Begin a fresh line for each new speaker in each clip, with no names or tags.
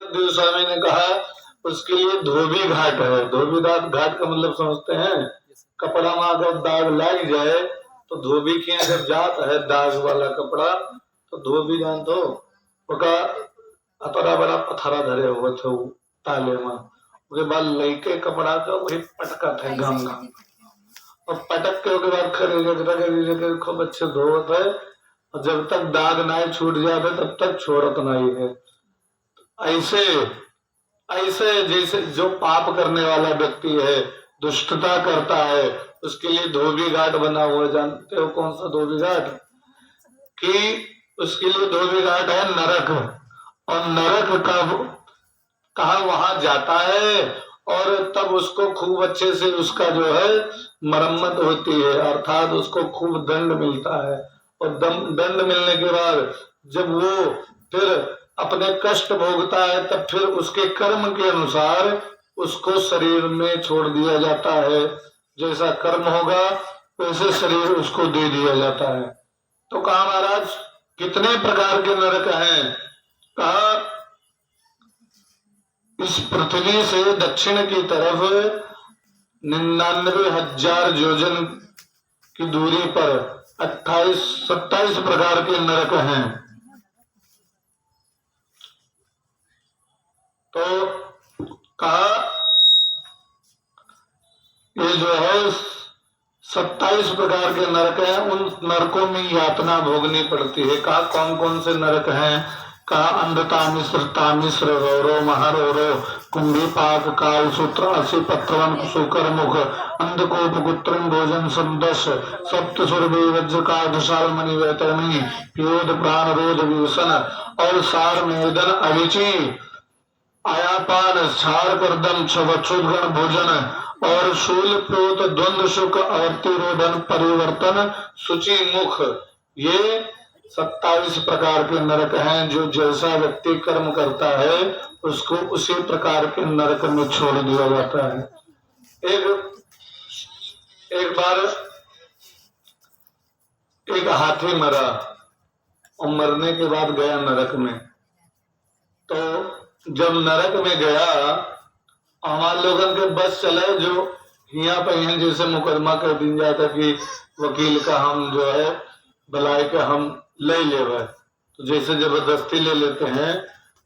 देव स्वामी ने कहा उसके लिए धोबी घाट है। धोबी घाट का मतलब समझते हैं, कपड़ा में अगर दाग लग जाए तो धोबी के अगर जात है दाग वाला कपड़ा तो धोबी जान तो अपरा बड़ा पथरा धरे हुए थे ताले में, उसके बाद लईके कपड़ा का वही पटका थे गम गम, और पटक के उसके बाद खरीद खूब अच्छे धोवत है, और जब तक दाग ना छूट जाते तब तक छोड़त नहीं है। ऐसे ऐसे जैसे जो पाप करने वाला व्यक्ति है, दुष्टता करता है, उसके लिए धोबी घाट बना हुआ। जानते हो कौन सा धोबी घाट? कि उसके लिए धोबी घाट है नरक, और नरक कहा वहां जाता है और तब उसको खूब अच्छे से उसका जो है मरम्मत होती है, अर्थात उसको खूब दंड मिलता है, और दंड मिलने के बाद जब वो फिर अपने कष्ट भोगता है तब फिर उसके कर्म के अनुसार उसको शरीर में छोड़ दिया जाता है। जैसा कर्म होगा वैसे शरीर उसको दे दिया जाता है। तो कहा महाराज कितने प्रकार के नरक हैं? कहा इस पृथ्वी से दक्षिण की तरफ 99,000 योजन की दूरी पर 27 प्रकार के नरक हैं। तो कहा ये जो है 27 प्रकार के नरक हैं, उन नरकों में यातना भोगनी पड़ती है। कहा कौन कौन से नरक हैं? कहा अंधतामिश्र, तामिश्र, रौरो, महारौरो, कुंभीपाक, काल सूत्रासी, पत्रवन, सुकर मुख, अंधकोप, गुत्रम, भोजन, संदस, सप्त सुरभि, वज्रकाठ, शालमणि, वैतरणी, पियोद, प्राण, रोध, विवसन और सार, मेदन, अभिचि, आयापान, क्षार, कर्दम, क्षुद्गण भोजन और शूल, प्रोत, द्वंद्व, शुक, अवर्तिरोधन, परिवर्तन, शुचि मुख, ये 27 प्रकार के नरक हैं। जो जैसा व्यक्ति कर्म करता है उसको उसी प्रकार के नरक में छोड़ दिया जाता है। एक बार एक हाथी मरा और मरने के बाद गया नरक में। तो जब नरक में गया, हमारे लोगों के बस चले जो हिया पे जैसे मुकदमा कर दी जाता कि वकील का हम जो है बुलाए के हम ले ले, तो जैसे जबरदस्ती ले लेते हैं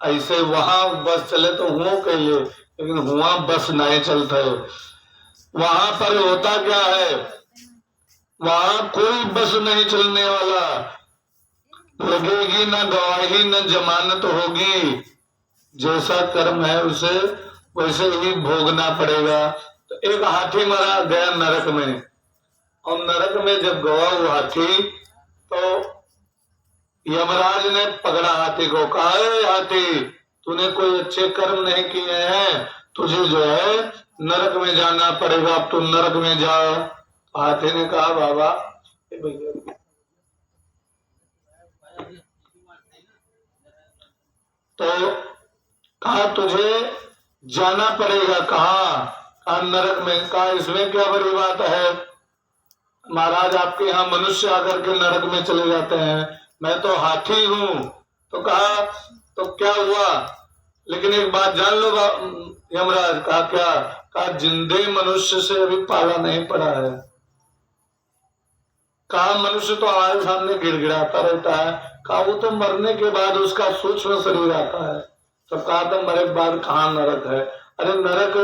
ऐसे वहां बस चले तो हुआ कह ले, लेकिन हुआ बस नहीं चलता है। वहां पर होता क्या है, वहां कोई बस नहीं चलने वाला, लगेगी न गवाही न जमानत होगी, जैसा कर्म है उसे वैसे ही भोगना पड़ेगा। तो एक हाथी मरा गया नरक में, और नरक में जब गवा वो हाथी तो यमराज ने पकड़ा हाथी को, कहा हाथी तूने कोई अच्छे कर्म नहीं किए हैं, तुझे जो है नरक में जाना पड़ेगा, अब तू नरक में जाओ। हाथी ने कहा बाबा तो कहा तुझे जाना पड़ेगा। कहा नरक में। कहा इसमें क्या बड़ी बात है महाराज, आपके यहाँ मनुष्य आकर के नरक में चले जाते हैं, मैं तो हाथी हूँ। तो कहा तो क्या हुआ, लेकिन एक बात जान लो यमराज। कहा क्या? कहा जिंदे मनुष्य से अभी पाला नहीं पड़ा है। कहा मनुष्य तो हमारे सामने गिड़गिड़ाता रहता है। कहा वो तो मरने के बाद उसका सूक्ष्म शरीर आता है। तो कहा तो मरे के बाद कहाँ नरक है? अरे नरक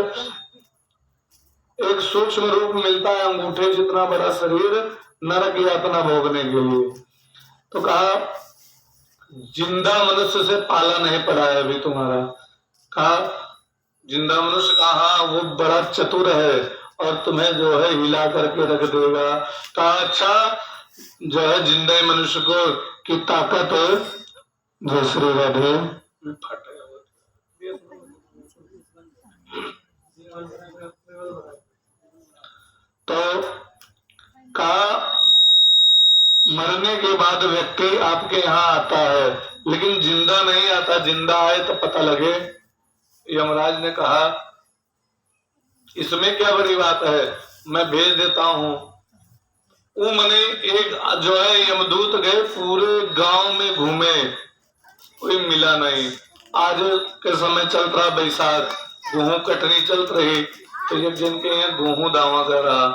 एक सूक्ष्म रूप मिलता है, अंगूठे जितना बड़ा शरीर, नरक यातना भोगने के लिए। तो कहा जिंदा मनुष्य से पाला नहीं पड़ा है अभी तुम्हारा। कहा जिंदा मनुष्य? कहा वो बड़ा चतुर है और तुम्हें जो है हिला करके रख देगा। कहा अच्छा जो है जिंदा मनुष्य को की ताकत दूसरी राधे तो कहा मरने के बाद व्यक्ति आपके यहाँ आता है लेकिन जिंदा नहीं आता, जिंदा आए तो पता लगे। यमराज ने कहा इसमें क्या बड़ी बात है, मैं भेज देता हूँ। वो मने एक जो है यमदूत गए पूरे गांव में घूमे, कोई मिला नहीं। आज के समय चल रहा बैसाख, गेहूं कटनी चल रही, तो एक जन के यहाँ गेहूं दावा कर रहा,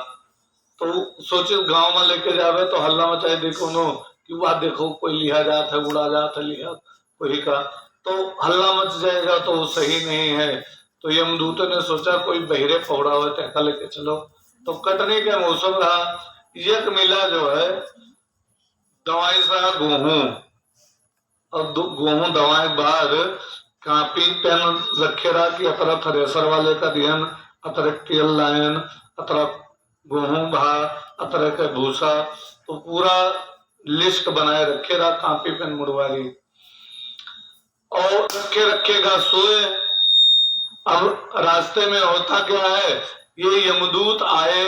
तो सोचे गांव में लेके जावे तो हल्ला मचाए देखो नो कि वाह देखो कोई लिया जाता है, उड़ा जाता है लिया कोई का, तो हल्ला मच जाएगा तो वो सही नहीं है। तो यमदूत ने सोचा कोई बहिरे पौड़ा हुआ टैका लेके चलो, तो कटने के मौसम रहा, एक मिला जो है दवाई सा गेहूं, और गेहूं दवाई बाद कापी पेन रखे रहा कि अतरा थ्रेसर वाले का दिहन, अतरा तेल लायन, अतरा गेहूं भा, अतरा के भूसा, तो पूरा लिस्ट बनाए रखे रहा कापी पेन मुड़वारी, और रखे रखेगा सोए। अब रास्ते में होता क्या है, ये यमदूत आए,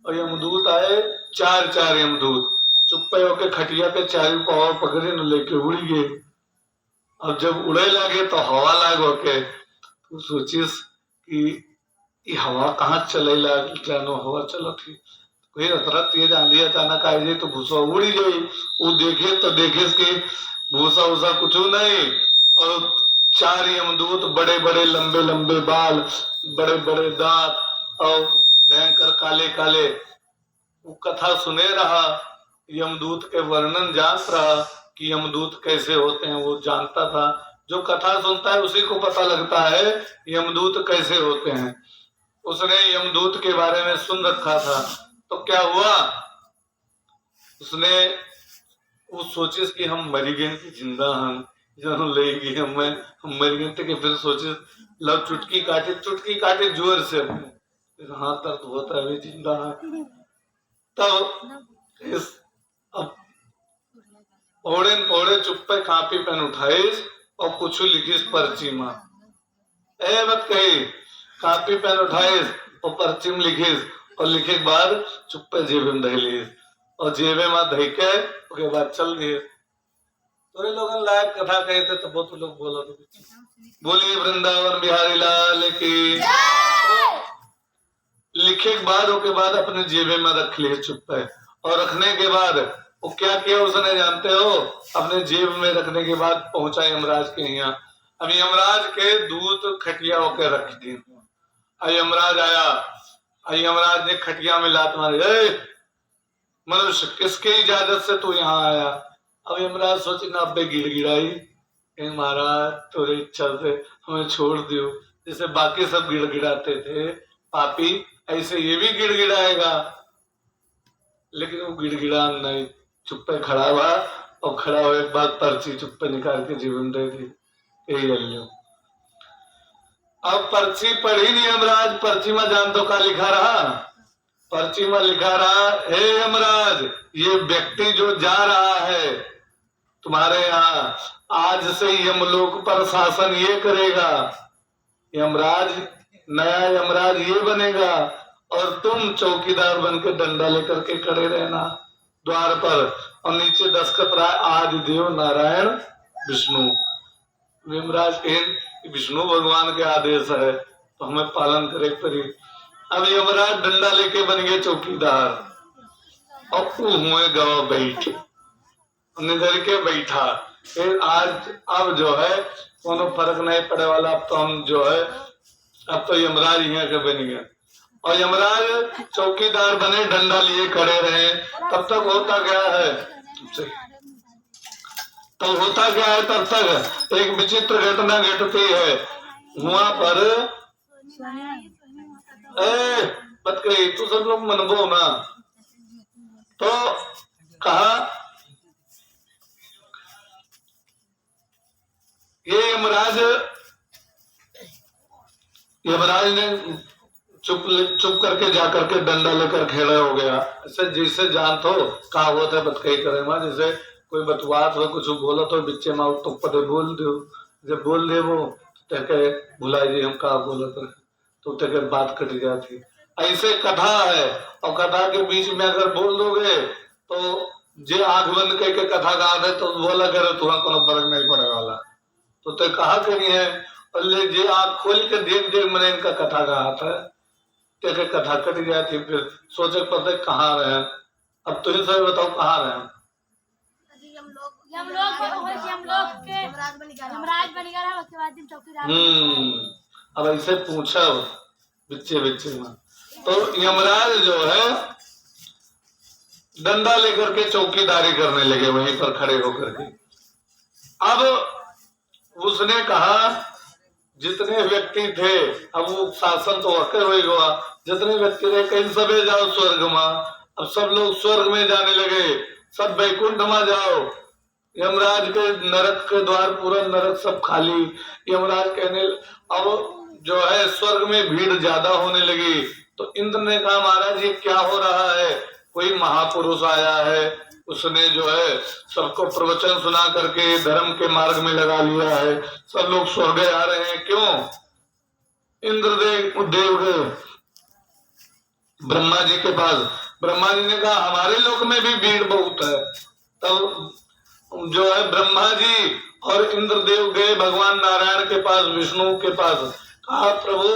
और यमदूत आए चार चार यमदूत चुप्पे होके खटिया के चारों पावर पकड़े न लेके उड़ गए। अब जब उड़े लगे तो हवा लाग होके, तो सोचिस कि ये हवा कहाँ चले लाग, जानो हवा चलो थी कोई अतरा तेज आंधी अचानक आ जाए तो भूसा उड़ी गई। वो देखे तो देखे कि भूसा वूसा कुछ नहीं, और चार यमदूत बड़े बड़े लंबे लंबे बाल, बड़े बड़े दांत और भयंकर काले काले, वो कथा सुने रहा, यमदूत के वर्णन जान रहा कि यमदूत कैसे होते हैं, वो जानता था। जो कथा सुनता है उसी को पता लगता है यमदूत कैसे होते हैं। उसने यमदूत के बारे में सुन रखा था, तो क्या हुआ, उसने वो सोचे कि हम मरी गए कि जिंदा हम जन लेगी हम मर गए थे कि फिर सोचे लव चुटकी काटे जोर से, हाथ दर्द होता है जिंदा है। तब इस अब पौड़े पौड़े चुप्पे कापी पेन उठाइस और कुछ लिखिस पर्ची में, ए मत कही कापी पेन उठाइस और पर्ची में लिखिस, और लिखे के बाद चुप्पे जेबे में धैलिस, और जेबे में धई के उसके बाद चल दिए। तो लोग लायक कथा कहते तो बहुत लोग बोला, बोलिए वृंदावन बिहारी लाल की। लिखे के बाद उसके बाद अपने जेबे में रख लिए चुप्पे, और रखने के बाद वो क्या किया उसने जानते हो, अपने जेब में रखने के बाद पहुंचा यमराज के यहाँ। अब यमराज के दूत खटिया होकर रख दी, यमराज आया, यमराज ने खटिया में लात मारी, मनुष्य किसके इजाजत से तू यहाँ आया। अब यमराज सोचे ना अब गिड़गिड़ाई, महाराज तोरे इच्छा से हमें छोड़ दियो, जैसे बाकी सब गिड़गिड़ाते थे पापी, ऐसे ये भी गिड़गिड़ाएगा। लेकिन वो गिड़गिड़ा नहीं, चुप्पे खड़ा हुआ, और खड़ा हुए के बाद पर्ची चुप्पे निकाल के जीवन दे दी, यही लो। अब पर्ची पढ़ी नहीं यमराज, पर्ची में जान तो का लिखा रहा, पर्ची में लिखा रहा, हे यमराज ये व्यक्ति जो जा रहा है तुम्हारे यहाँ, आज से यमलोक पर शासन ये करेगा, यमराज नया यमराज ये बनेगा, और तुम चौकीदार बन के डंडा लेकर के खड़े रहना द्वार पर, और नीचे दस्तखत रहा आदि देव नारायण विष्णु। यमराज विष्णु भगवान के आदेश है तो हमें पालन करे पड़ी। अब यमराज डंडा लेके बन गए चौकीदार, और हुए गवा बैठ निधर के बैठा। फिर आज अब जो है कोनो फर्क नहीं पड़े वाला, अब तो हम जो है अब तो यमराज यहाँ के बन गए, और यमराज चौकीदार बने डंडा लिए खड़े रहे। तब तक होता क्या है, तो होता क्या है, तब तक एक विचित्र घटना घटती है। वहां पर मत कही तू सब लोग मनबो ना, तो कहा ये यमराज ने चुप करके जाकर के डंडा लेकर खड़ा हो गया। ऐसे जिससे जान तो कहा हुआ था बतकही करे मां, जैसे कोई बतवात हो कुछ बोला तो बिच्चे माँ तो पदे बोल दो, जब बोल दे वो तके भुलाई जी हम कहा बोला तो तके बात कट जाती। ऐसे कथा है, और कथा के बीच में अगर बोल दोगे तो जे आंख बंद करके कथा गा दे तो बोला करे तुरंत कोनो फर्क नहीं पड़े वाला, तो ते कहा करी है, और ले जे आंख खोल के देख देख मैंने इनका कथा कहा था, ते कथा कट जाती। फिर सोचे पता कहाँ रहे, अब तुम सब बताओ कहाँ रहे।
यमराज बनेगा ना, उसके बाद दिन चौकीदार।
अब ऐसे पूछा बिच्चे बिच्चे में, तो यमराज जो है डंडा लेकर के चौकीदारी करने लगे वहीं पर खड़े होकर के। अब उसने कहा जितने व्यक्ति थे, अब वो शासन तो अके हो गया, जितने व्यक्ति थे कहीं सबे जाओ स्वर्ग में। अब सब लोग स्वर्ग में जाने लगे, सब वैकुंठ में जाओ। यमराज के नरक के द्वार, पूरा नरक सब खाली। यमराज कहने, अब जो है स्वर्ग में भीड़ ज्यादा होने लगी, तो इंद्र ने कहा महाराज ये क्या हो रहा है, कोई महापुरुष आया है, उसने जो है सबको प्रवचन सुना करके धर्म के मार्ग में लगा लिया है, सब लोग स्वर्ग आ रहे हैं। क्यों? इंद्रदेव देव गए ब्रह्मा जी के पास। ब्रह्मा जी ने कहा हमारे लोक में भी भीड़ बहुत है। तब जो है ब्रह्मा जी और इंद्रदेव गए भगवान नारायण के पास, विष्णु के पास। कहा प्रभु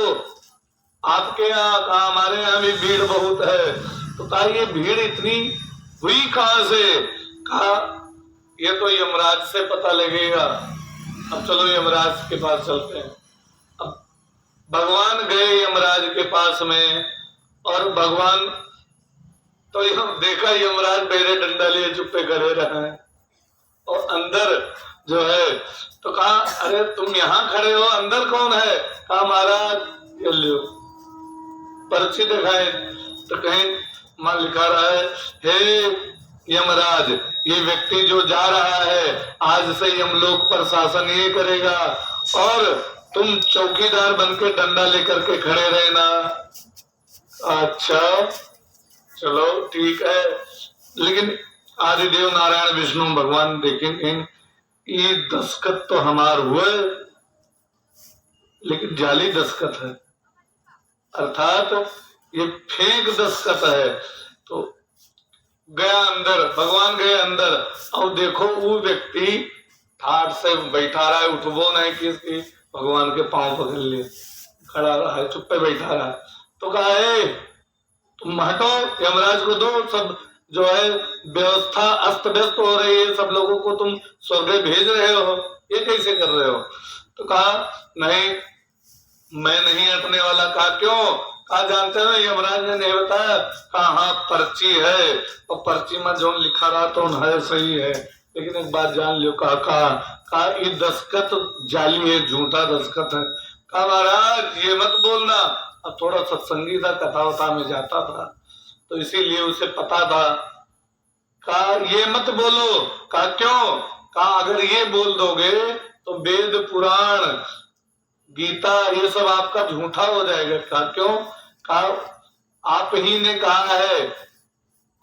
आपके यहाँ, कहा हमारे यहाँ भी भीड़ बहुत है। तो कहा ये भीड़ इतनी हुई कहां से? कहा ये तो यमराज से पता लगेगा। अब चलो यमराज के पास चलते हैं। अब भगवान गए यमराज के पास में, और भगवान तो देखा यमराज मेरे डंडा लिए चुप्पे करे रहे हैं, और अंदर जो है तो कहा अरे तुम यहाँ खड़े हो, अंदर कौन है? कहा महाराज ये लो पर्ची दिखाए, तो कहीं मां लिखा रहा है हे यमराज ये व्यक्ति जो जा रहा है आज से यमलोक पर शासन ये करेगा, और तुम चौकीदार बनके डंडा लेकर के खड़े रहना। अच्छा चलो ठीक है, लेकिन आदिदेव नारायण विष्णु भगवान देखेंगे ये दस्खत तो हमार हुए, लेकिन जाली दस्खत है, अर्थात ये फेंक दस्खत है। तो गया अंदर, भगवान गए अंदर, और देखो वो व्यक्ति ठाट से बैठा रहा है, उठबो नहीं किसकी, भगवान के पांव पकड़ लिए खड़ा रहा है, चुप्पे बैठा रहा है। तो कहा है तुम हटो, यमराज को दो, सब जो है व्यवस्था अस्त व्यस्त हो रही है, सब लोगों को तुम स्वर्ग भेज रहे हो, ये कैसे कर रहे हो? तो कहा नहीं मैं नहीं हटने वाला। कहा क्यों? कहा जानते हो यमराज ने नहीं बताया? कहा हाँ पर्ची है, और पर्ची में जो लिखा रहा तो है सही है, लेकिन एक बात जान लियो। कहा ये दस्खत जाली है, झूठा दस्खत है। कहा महाराज ये मत बोलना, अब थोड़ा सत्संगी था, कथा वथा में जाता था, तो इसीलिए उसे पता था। कहा ये मत बोलो। कहा क्यों? कहा अगर ये बोल दोगे तो वेद पुराण गीता ये सब आपका झूठा हो जाएगा। कहा क्यों? कहा आप ही ने कहा है,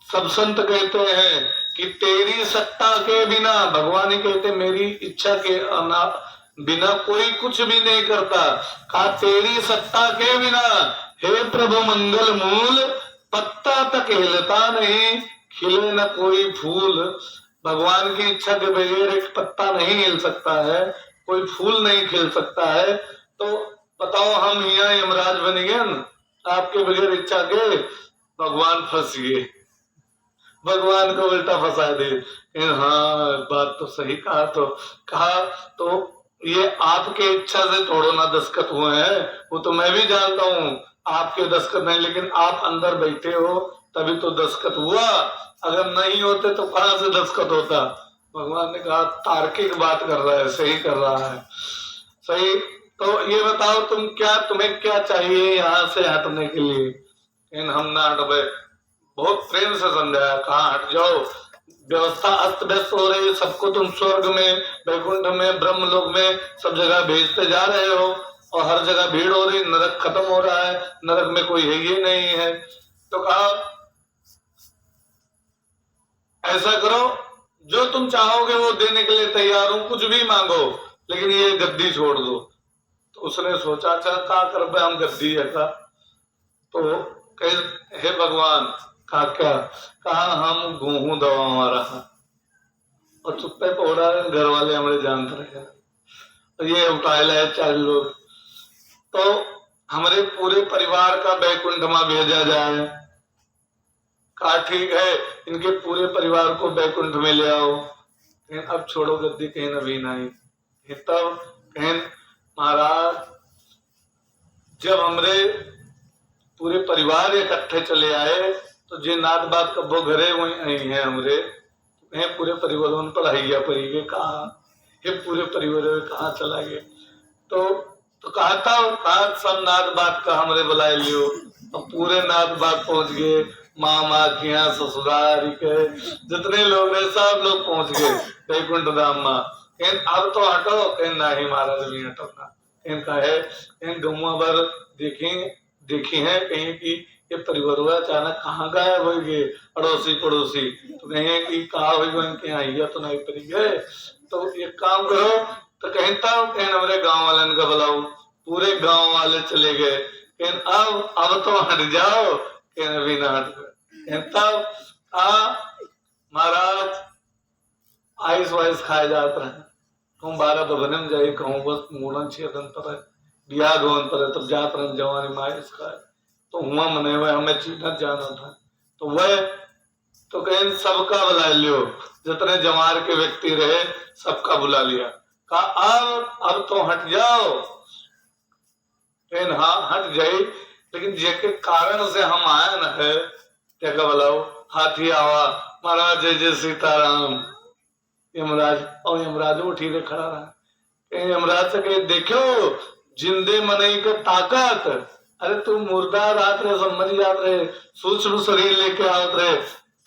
सब संत कहते हैं कि तेरी सत्ता के बिना, भगवान ही कहते मेरी इच्छा के बिना कोई कुछ भी नहीं करता। कहा तेरी सत्ता के बिना हे प्रभु मंगल मूल पत्ता तक हिलता नहीं, खिले न कोई फूल। भगवान की इच्छा के बगैर एक पत्ता नहीं हिल सकता है, कोई फूल नहीं खिल सकता है। तो बताओ हम यहाँ यमराज बन गए न, आपके बगैर इच्छा के भगवान फंस गए, भगवान को उल्टा फंसा दे। हाँ बात तो सही कहा। तो कहा तो ये आपके इच्छा से थोड़ो ना दस्खत हुए हैं, वो तो मैं भी जानता हूँ आपके दस्खत नहीं, लेकिन आप अंदर बैठे हो तभी तो दस्खत हुआ, अगर नहीं होते तो कहाँ से दस्खत होता? भगवान ने कहा तार्किक बात कर रहा है, सही कर रहा है, सही। तो ये बताओ तुम्हें क्या चाहिए यहाँ से हटने के लिए? इन हम ना हट गए, बहुत प्रेम से समझाया, कहा हट जाओ, व्यवस्था अस्त व्यस्त हो रही है, सबको तुम स्वर्ग में, वैकुंठ में, ब्रह्म लोक में सब जगह भेजते जा रहे हो, और हर जगह भीड़ हो रही, नरक खत्म हो रहा है, नरक में कोई है ही नहीं है। तो कहा ऐसा करो जो तुम चाहोगे वो देने के लिए तैयार हूं, कुछ भी मांगो, लेकिन ये गद्दी छोड़ दो। तो उसने सोचा अच्छा क्या कर हम गद्दी है का? तो कहे हे भगवान। कहा क्या? कहा हम गेहूं दवा हमारा, और चुप्पे पौड़ा घर वाले हमारे जानते रहे, तो ये उठा लाए 4 लोग, तो हमारे पूरे परिवार का बैकुंठ में भेजा जाए। कहा ठीक है, इनके पूरे परिवार को बैकुंठ में ले आओ। कहें अब छोड़ो गद्दी, कहें अभी नहीं। तब कहें महाराज जब हमरे पूरे परिवार इकट्ठे चले आए तो जे नात बात कब्बो घरे वही आई है हमरे, कहें पूरे परिवार पर हैया पड़ी गए, कहा ये पूरे परिवार कहाँ चला गए। तो कहा था कहा सब नात बात का हमरे बुलाए लियो। अब पूरे नात बात पहुंच गए, मामा खिया ससुराल के जितने लोग रहे सब लोग पहुंच गए वैकुंठ धाम में। कहें अब तो हटो, कहें नहीं महाराज भी हटोना। कहें का है कहें गमुआ भर देखी है कहीं कि ये परिवार अचानक कहाँ गायब हो गए अड़ोसी पड़ोसी, तो कहें कि कहा हो गए आइया तो नहीं पड़ी गए। तो एक काम करो, तो कहता हूँ कहें हमारे गांव वाले का बुलाओ, पूरे गांव वाले चले गए। कहें अब तो हट जाओ, कहें अभी ना हट गए। तब महाराज आइस वाइस खाए जाते रहे, कहूँ 12 बजने में जाए, कहूँ बस मूड़न छेदन पर है बिया गवन पर है, तब जात रहे जवानी माइस खाए। तो हुआ मने हुए हमें चीना जाना था, तो वह तो कहें सबका बुला लियो, जितने जमार के व्यक्ति रहे सबका बुला लिया। कहा अब तो हट जाओ। कहें हाँ हट जाए, लेकिन जेके कारण से हम आए न है क्या बुलाओ। हाथी आवा, महाराज जय जय सीताराम। यमराज और यमराज उठी रे खड़ा रहा। कहीं यमराज से कहे देखो जिंदे मनई के ताकत, अरे तू मुर्दा रात रहे समझ जात रहे, सूक्ष्म शरीर लेके आवत रहे,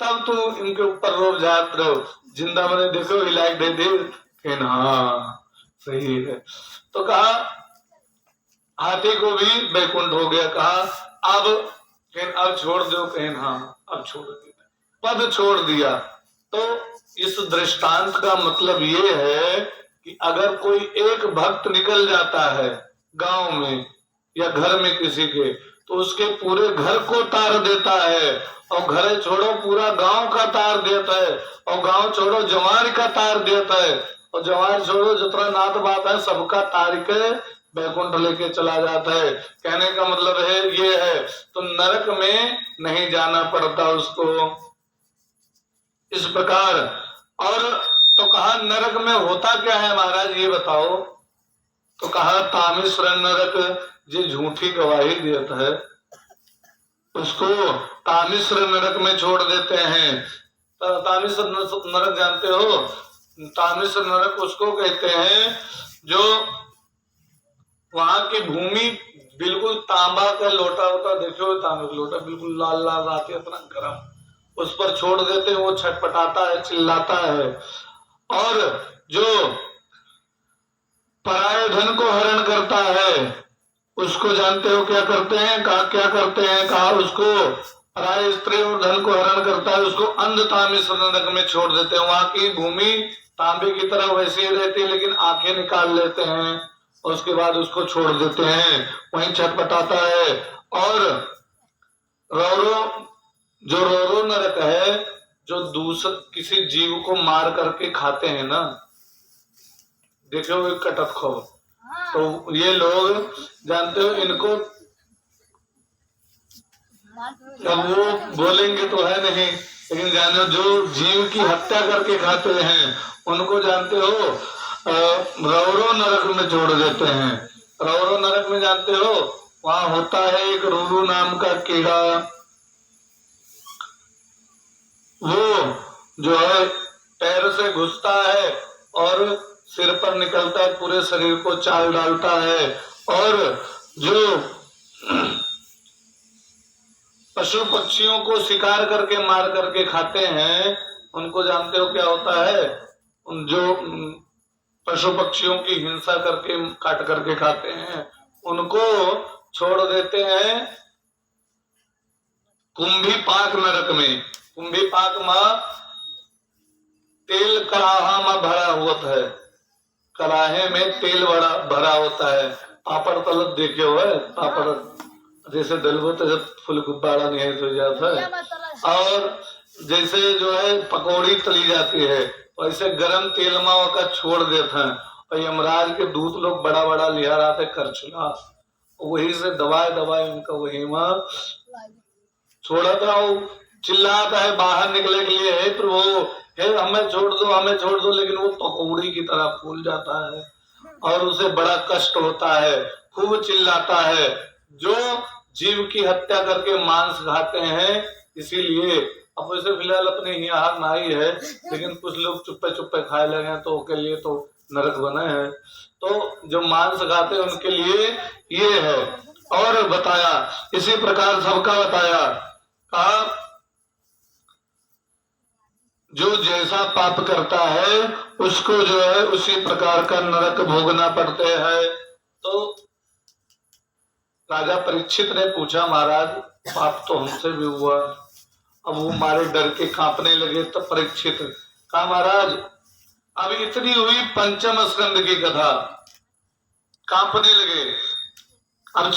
तब तू इनके ऊपर रोब जात रहो, जिंदा मने देखो हिलाक दे दे। कहन हाँ सही है। तो कहा हाथी को भी बैकुंठ हो गया। कहा अब छोड़ दो। कहन हाँ अब छोड़ दिया, पद छोड़ दिया। तो इस दृष्टांत का मतलब ये है कि अगर कोई एक भक्त निकल जाता है गांव में या घर में किसी के, तो उसके पूरे घर को तार देता है, और घर छोड़ो पूरा गांव का तार देता है, और गांव छोड़ो जवार का तार देता है, और जवार छोड़ो जितना नात बात है सबका तार के बैकुंठ लेके चला जाता है। कहने का मतलब है ये है, तो नरक में नहीं जाना पड़ता उसको इस प्रकार। और तो कहा नरक में होता क्या है महाराज ये बताओ। तो कहा तामिश्र नरक जो झूठी गवाही देता है उसको तामिश्र नरक में छोड़ देते हैं। तामिश्र नरक जानते हो, तामिश्र नरक उसको कहते हैं जो वहां की भूमि बिल्कुल तांबा का लोटा होता, देखो तांबे का लोटा बिल्कुल लाल लाल आती है, इतना गर्म, उस पर छोड़ देते हैं, वो छटपटाता है चिल्लाता है। और जो पराये धन को हरण करता है उसको जानते हो क्या करते हैं, कहा क्या करते हैं, कहा उसको पराये स्त्री और धन को हरण करता है उसको अंध तामिश्र नरक में छोड़ देते हैं। वहां की भूमि तांबे की तरह वैसे ही रहती है, लेकिन आंखें निकाल लेते हैं और उसके बाद उसको छोड़ देते हैं, वहीं छटपटाता है। और रोरो नरक है जो दूसरे किसी जीव को मार करके खाते हैं ना, देखो एक कटक खो, तो ये लोग जानते हो इनको, अब वो बोलेंगे तो है नहीं, लेकिन जानो जो जीव की हत्या करके खाते हैं उनको जानते हो रौरो नरक में जोड़ देते हैं। रौरो नरक में जानते हो वहां होता है एक रूरू नाम का कीड़ा, वो जो है पैर से घुसता है और सिर पर निकलता है, पूरे शरीर को चाल डालता है। और जो पशु पक्षियों को शिकार करके मार करके खाते हैं उनको जानते हो क्या होता है, जो पशु पक्षियों की हिंसा करके काट करके खाते हैं उनको छोड़ देते हैं कुंभी पाक नरक में। कुंभी पाक में तेल कड़ाहा में भरा होता है, कड़ाहे में तेल भरा होता है, पापड़ तलब देखे हुए पापड़ जैसे दलबो तो जब फुल गुब्बारा निहित हो जाता है, और जैसे जो है पकौड़ी तली जाती है वैसे गरम तेल में का छोड़ देते हैं। और यमराज के दूत लोग बड़ा बड़ा लिया आते करछुला, वही से दबाए दबाए उनका वही में छोड़ा था। चिल्लाता है बाहर निकले के लिए, हे प्रभु, हे हमें छोड़ दो, हमें छोड़ दो, लेकिन वो पकौड़ी की तरह फूल जाता है और उसे बड़ा कष्ट होता है, खूब चिल्लाता है। जो जीव की हत्या करके मांस खाते हैं, इसीलिए अब वैसे फिलहाल अपने यहाँ नाई है, लेकिन कुछ लोग चुप्पे चुप्पे खाए लगे हैं, तो उनके लिए तो नरक बने हैं। तो जो मांस खाते हैं उनके लिए ये है। और बताया इसी प्रकार सबका बताया, कहा जो जैसा पाप करता है उसको जो है उसी प्रकार का नरक भोगना पड़ते हैं। तो राजा परीक्षित ने पूछा, महाराज पाप तो हमसे भी हुआ। अब वो मारे डर के कांपने लगे। तब परीक्षित कहा, महाराज अब इतनी हुई पंचम स्कंद की कथा, कांपने लगे। अब